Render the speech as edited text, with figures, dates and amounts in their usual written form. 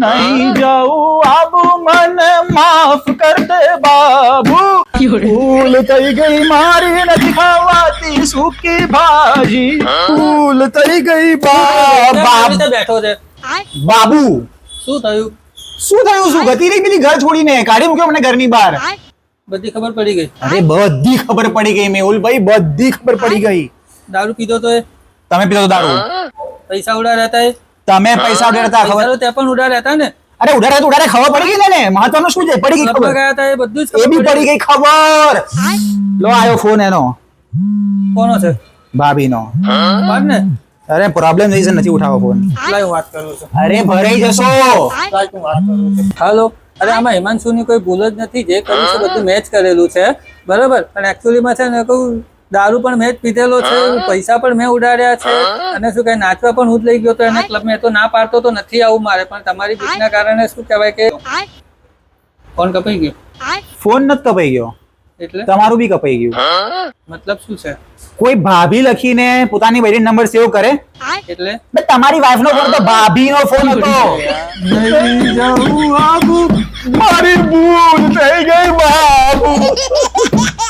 नहीं जाऊं अब मन माफ कर दे बाबू ભૂલ થઈ ગઈ મારી નથી ખાવાતી સૂકી ભાજી ભૂલ થઈ ગઈ બેઠો છે બાબુ શું થયું શું ગતિ રહી પેલી ઘર છોડીને કાઢી મૂક્યો મને ઘરની બહાર બધી ખબર પડી ગઈ અરે બધી ખબર પડી ગઈ મેહુલભાઈ બધી ખબર પડી ગઈ દારૂ પીધો તો એ તમે પીધો તો દારૂ પૈસા ઉડા રહેતા એ તમે પૈસા ઉડાડતા ખબર તે પણ ઉડા રહેતા ને અરે ઉડાડે ખબર પડી ગઈ ને મહત્વનું શું છે પડી ગઈ ક્લબમાં ખબર ગયા હતા એ બધું જ એ બી પડી ગઈ ખબર લો આયો ફોન એનો કોનો છે ભાભીનો વાત ને અરે પ્રોબ્લેમ થઈ છે નથી ઉઠાવો ફોન લાઈ હું વાત કરું છું અરે ભરાઈ જશો લાઈ હું વાત કરું છું હાલો અરે આમાં હિમાંશુની કોઈ ભૂલ જ નથી જે કર્યું છે બધું મેચ કરેલું છે બરાબર અને એકચ્યુઅલીમાં છે ને કહું દારૂ પણ મેં જ પીધેલો છે પૈસા પણ મેં ઉડાડ્યા છે અને શું કહેવાય નાચવા પણ હું જ લઈ ગયો તો એને ક્લબ મેં તો ના પાડતો તો નથી આવું મારે પણ તમારી બીકના કારણે શું કહેવાય કે ફોન કપાઈ ગયો ફોન નથી કપાઈ ગયો એટલે તમારું બી કપાઈ ગયું મતલબ શું છે કોઈ ભાભી લખીને પોતાની બૈરી નંબર સેવ કરે એટલે બે તમારી વાઈફ નો ફોન તો ભાભી નો ફોન હતો નહીં જાઉં આબુ મારી ભૂલ થઈ ગઈ બાબુ